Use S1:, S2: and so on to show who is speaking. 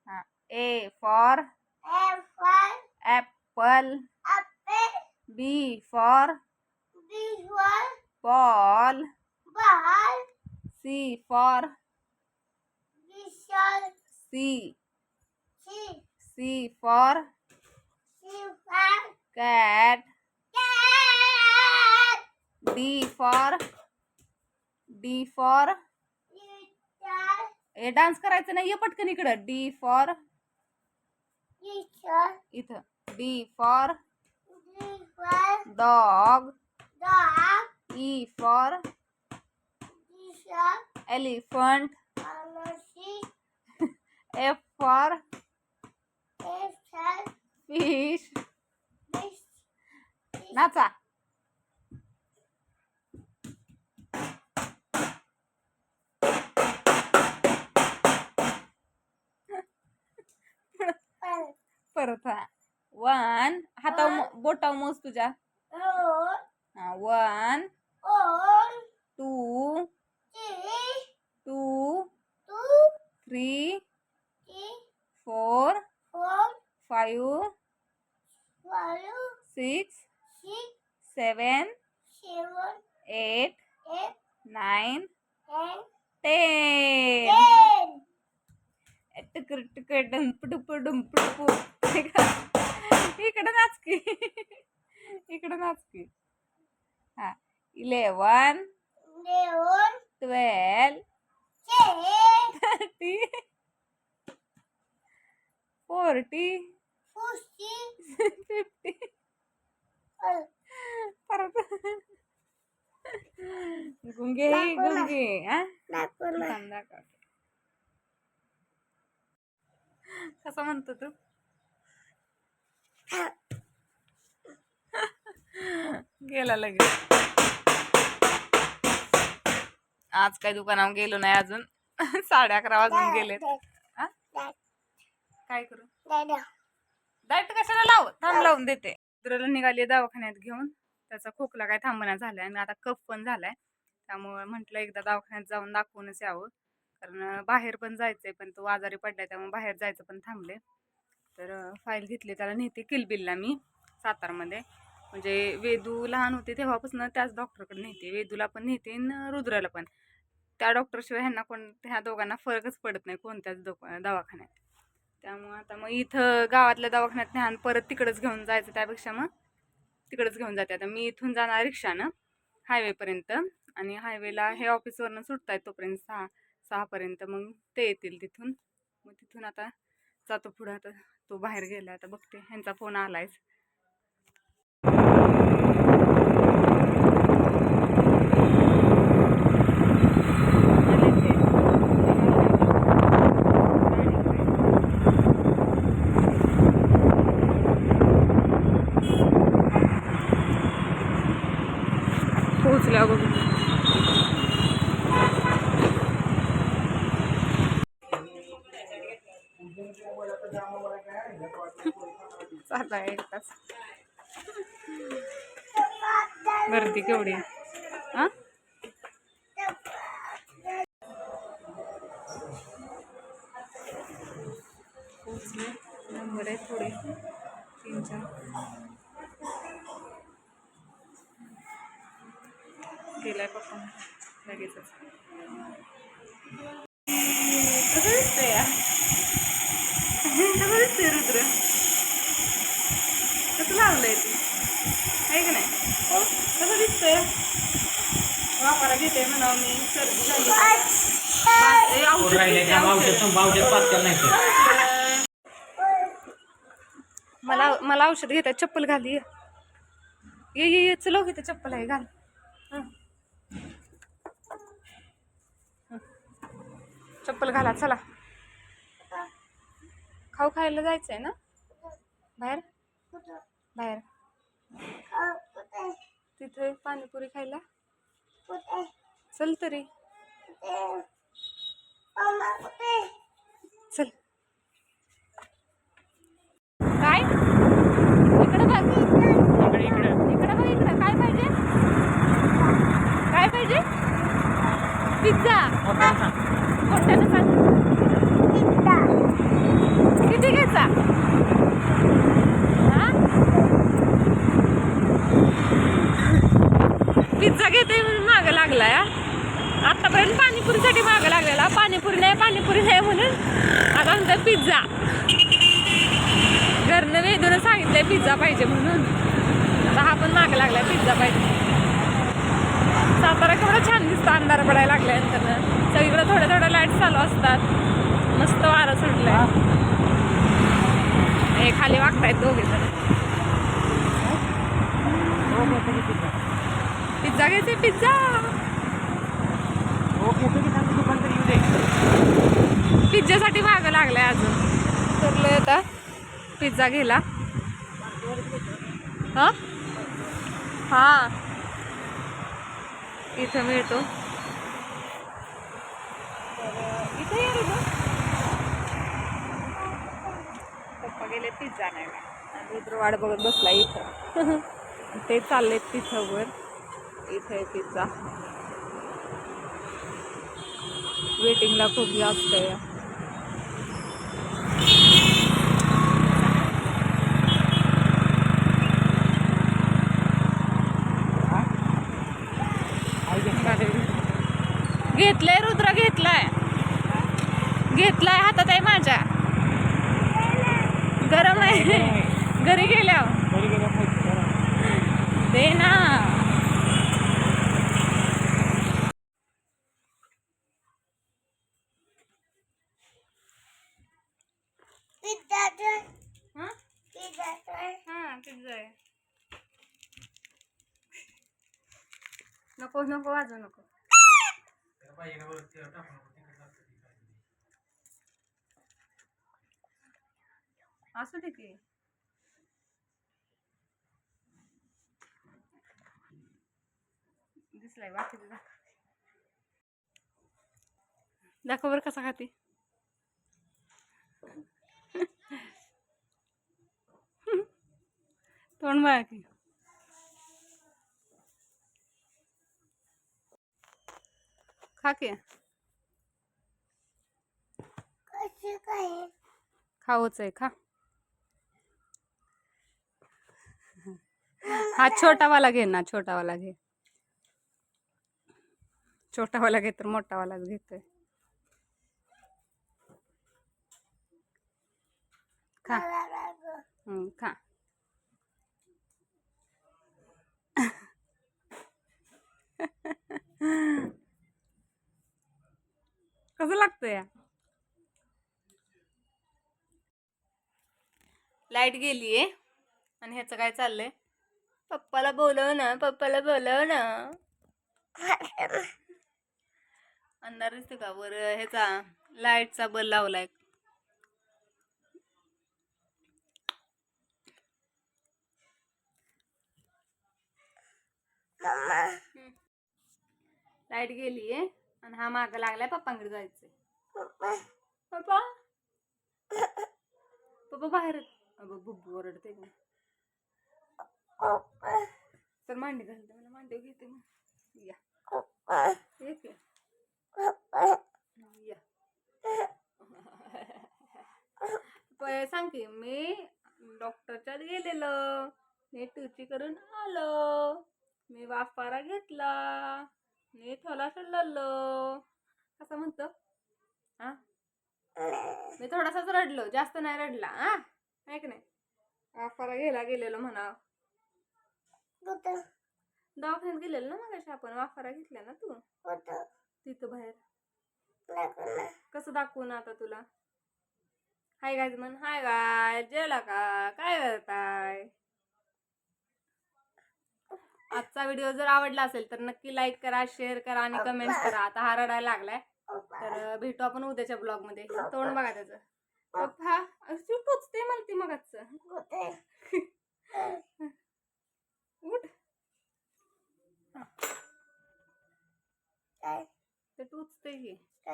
S1: हाँ, A for apple. B for ball. C for C for cat. D for हे dance करायचं नाही, ये पटकन इकडं. D for इथं. D for dog. E for elephant. F for fish. नाचा. परत 1 हाता बोटाव मोज तुझ्या. 1 2 3 4 5 6 7 8 9 10. टुकर टुकर डुंपडुपू डुंपडुपू. इकडं नाच की. इकडं नाच की. हा 11 12 13 14 15 परत गुंगे गुंगे. कसा म्हणतो तू? गेला लगेच. आज काय दुकानावर गेलो नाही अजून. 11:30 वाजून गेले. काय करू? डायट कशाला लाव? थांब लावून देते. रुद्रला निघाली दवाखान्यात घेऊन. त्याचा खोकला काय थांबना झालाय आणि आता कफ पण झालाय. त्यामुळे म्हटलं एकदा दवाखान्यात जाऊन दाखवूनच यावं. कारण बाहेर पण जायचंय, पण तो आजारी पडलाय त्यामुळे बाहेर जायचं पण थांबले. तर फाईल घेतली, त्याला नेते किलबिलला मी सातारमध्ये. म्हणजे वेदू लहान होते तेव्हापासून त्याच डॉक्टरकडे नेते. वेदूला पण नेते आणि रुद्राला पण. त्या डॉक्टरशिवाय ह्यांना ह्या दोघांना फरकच पडत नाही कोणत्याच दवाखान्यात. त्यामुळे आता मग इथं गावातल्या दवाखान्यात न्यान परत तिकडंच घेऊन जायचं, त्यापेक्षा मग तिकडंच घेऊन जाते. आता मी इथून जाणार रिक्षानं हायवेपर्यंत, आणि हायवेला हे ऑफिसवरनं सुटतायत तोपर्यंत 6 पर्यंत. मग ते येतील तिथून. मग तिथून आता जातो पुढं. आता तो बाहेर गेला, आता बघते. ह्यांचा फोन आलायच. पोहोचल्या बघू. चालला 1 तास. गर्दी केवढी. हा पोचले. नंबर आहे थोडे 3-4. गेलाय पप्पा लगेचच. कसं दिसतंय या? कसं दिसतंय रुद्र? कसं लावलंय तू? आहे का नाही? कसं दिसतंय? वापरा घेते म्हणावं मी. सर्दी झाली. मला औषध घेतात. चप्पल घाल. ये चलो घेते चप्पल आहे घाल. चप्पल घाला चला. खाऊ खायला जायचंय ना बाहेर. बाहेर तिथे पाणीपुरी खायला चल तरी. चल. काय इकडं बघ. इकडं बघ. इकडं काय पाहिजे? काय पाहिजे? पिझ्झा. मोठ्यानं सांग. पिझ्झा. पिझ्झा घेते म्हणून मागं लागलाय. आतापर्यंत पाणीपुरीसाठी मागं लागलेला, पाणीपुरी नाही म्हणून आता म्हणतात पिझ्झा. घरनं वेदून सांगितलंय पिझ्झा पाहिजे म्हणून, आता हा पण मागं लागलाय पिझ्झा पाहिजे. सातारा केवढा छान दिसतं अंधार पडायला लागल्यानंतर. सगळीकडे थोड्या लाईट चालू असतात, मस्त वारं सुटलंय. हे खाली वागतायत दोघे जण. पिझ्झा घ्यायचे पिझ्झा. पिझ्झासाठी मागं लागलाय अजून. ठरलंय आता पिझ्झा घ्यायला. हा इथं मिळतो. इथे ये रे. पप्पा गेले पिझ्झा नाही आणि रुद्र वाट बघत बसला इथं. ते चालले तिथं वर. इथे पिझ्झा वेटिंगला खूप जास्त आहे. घेतलंय रुद्र, घेतलाय हातात आहे माझ्या. गरम आहे. घरी गेल्यावर दे ना. पिझ्झा आहे. नको नको वाजू नको. असू दे की. दिसलाय बाकीचं दाखव बरं कसा खाते. तोंड बघा की. खा की. खाऊच आहे, खा. हा छोटावाला घे ना, छोटावाला घे. छोटावाला घे तर मोठावालाच घेतोय. खा. खा. कसं लागतंय. लाईट गेलीये आणि ह्याचं काय चाललंय. पप्पाला बोलव ना, पप्पाला बोलव ना. अंधार दिसते का वर. ह्याचा लाईटचा बल्ब लावलाय. लाईट गेलीये आणि हा माग लागलाय पप्पांकडे जायचंय. पप्पा पप्पा बाहेर. बुब्बू ओरडते का. तर मांडी घालते, मला मांडी घेते मग. या ठीक आहे. सांग की. मी डॉक्टरच्यात गेलेलो, मी टुची करून आलो, मी वाफारा घेतला, मी थोडा लढलो. कसं म्हणतो. हा मी थोडासाच रडलो, जास्त नाही रडला. आहे की नाही. वाफारा घ्यायला गेलेलो म्हणा. दवाखान्यात गेलेलो ना मग आपण. वाफारा घेतला ना तू तिथं बाहेर. कसं दाखवू ना आता तुला. हाय गायज म्हण. हाय गाय, जेवला का, काय करताय. आजचा व्हिडिओ जर आवडला असेल तर नक्की लाईक करा, शेअर करा आणि कमेंट करा. आता हा रडायला लागलाय, तर भेटू आपण उद्याच्या ब्लॉग मध्ये. तोंड बघा त्याचं. पप्पा